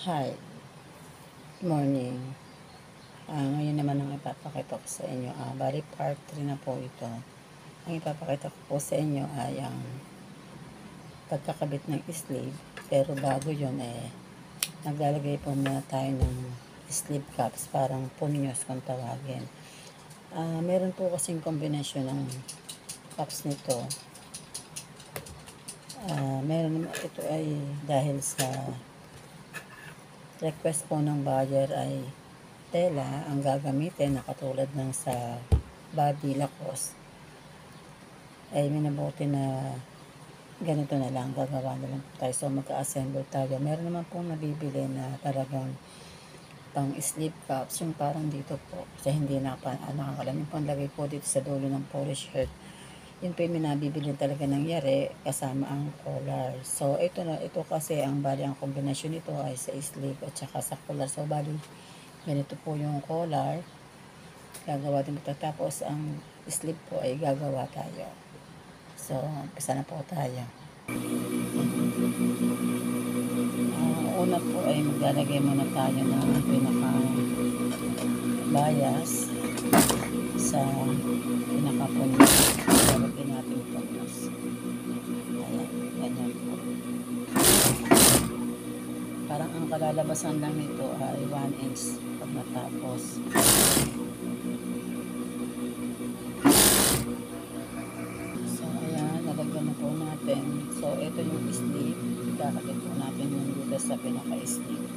Hi, morning. Ngayon naman ang ipapakita ko sa inyo, bali part 3 na po ito. Ang ipapakita ko po sa inyo ay ang pagkakabit ng sleeve. Pero bago yun, naglalagay po muna tayo ng sleeve caps, parang punyos kung tawagin. Meron po kasing kombinasyon ng caps nito. Ito ay dahil sa request po ng buyer ay tela ang gagamitin na katulad ng sa body Lacoste, ay minabuti na ganito na lang, gagawa na lang po tayo. So magka-assemble tayo. Meron naman pong nabibili na talagang pang sleeve caps, yung parang dito po, kasi hindi nakakalam yung panglagay po dito sa dulo ng polo shirt. Yun po yung nabibili talaga ng yare kasama ang collar. So ito kasi ang bali ang kombinasyon nito ay sa sleeve at saka sa collar. So bali ganito po yung collar, gagawa din po. Tapos ang sleeve po ay gagawa tayo. So umpisa na po tayo. Una po ay maglalagay muna tayo ng pinaka bias sa pinaka-punyos. Lalagyan natin punyos. Ayan, ganyan po. Parang ang kalalabasan lang nito ay 1 inch pag natapos. So ayan, nalagyan na po natin. So ito yung sleeve. Kakabit po natin yung dito sa pinaka-sleeve.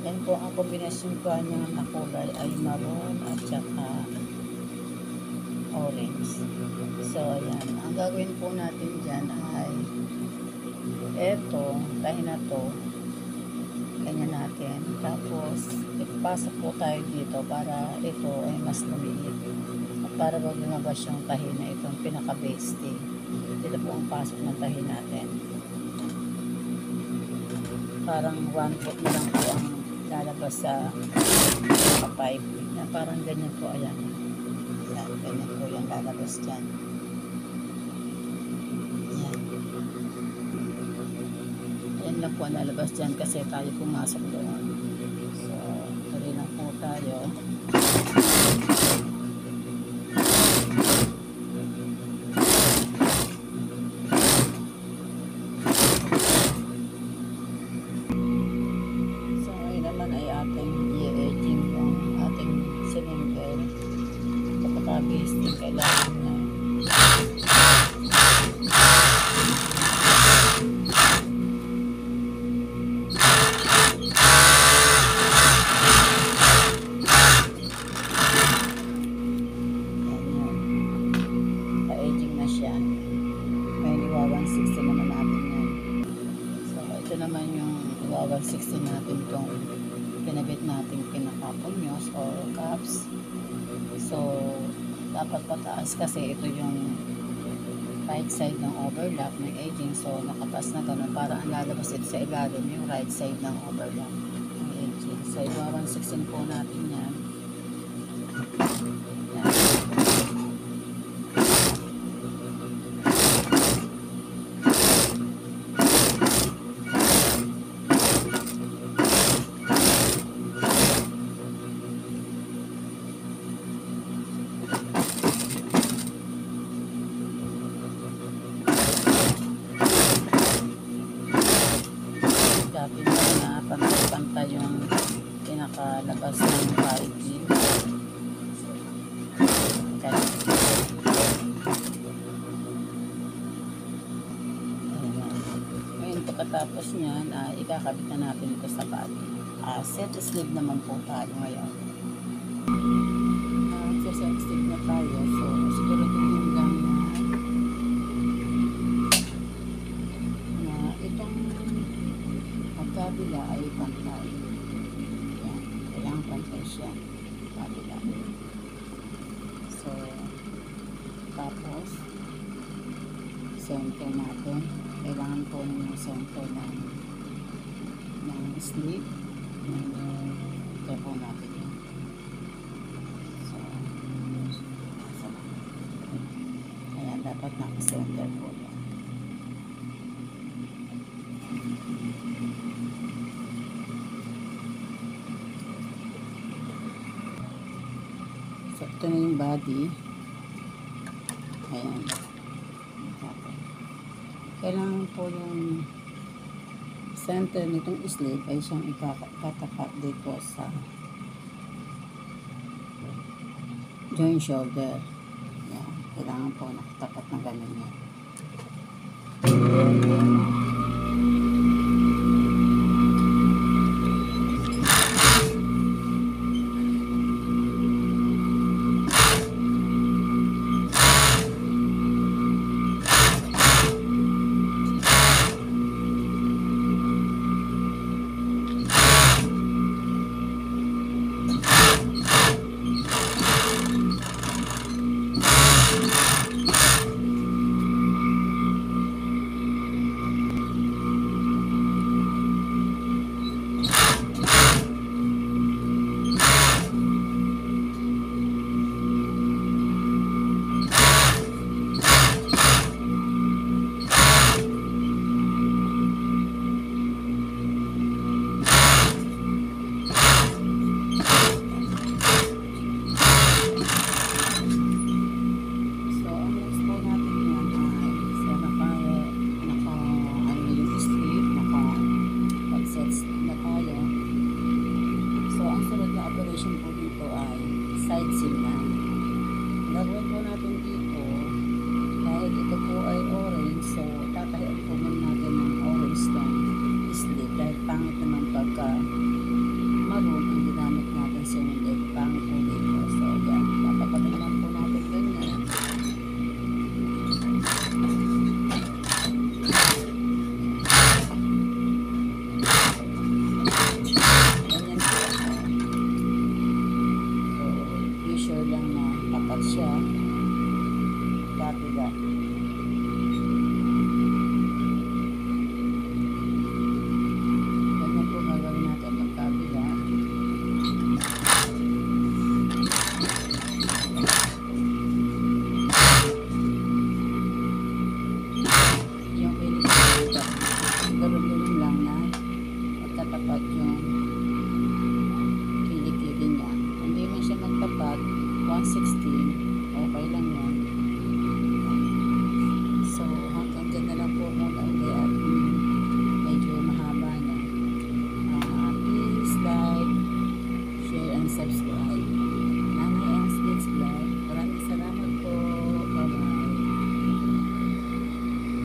Yan po ang kombinasyon ko niya na kulay ay maroon at saka orange. So ayan, ang gagawin po natin dyan ay eto, tayo na to, ganyan natin. Tapos ipasok po tayo dito para ito ay mas lumiit at para wag lumabas yung tahi na itong pinaka-basting. Dito po ang pasok ng tahi natin. Parang 1 foot na lang po ang lalabas sa pipe na parang ganyan po. Ayan, ganyan po yung lalabas dyan. Ayan lang po ang lalabas dyan kasi tayo pumasok doon. So tuloy lang po tayo. Basting kailangan na ka-aging na siya. May iwa 160 naman natin yan. So ito naman yung iwa 160 natin itong pinabit natin pinaka-punyos or caps. So dapat pataas kasi ito yung right side ng overlap ng aging. So nakatas na gano'n para ang lalabas ito sa ilalim yung right side ng overlap ng aging. So iwa 116 po natin yan. Dapat na pantay-pantay yung pinakalabas ng aging. Ngayon pagkatapos nyan, ikakabit na natin ito sa body. Set sleeve naman po tayo ngayon. Set sleeve na tayo. So siguro tingin lang na itong magkabila ay pantay. Yan, kailangan pantay siya. Kabila. So tapos center natin. Kailangan po ng center ng sleeve. Ito po natin yun. So ayan, dapat naka-center po yan. ito na yung body. Ayan. Kailangan po yung center nitong sleeve ay siyang ikatapat dito sa joint shoulder. Ayan. Kailangan po nakatapat na ganun yan.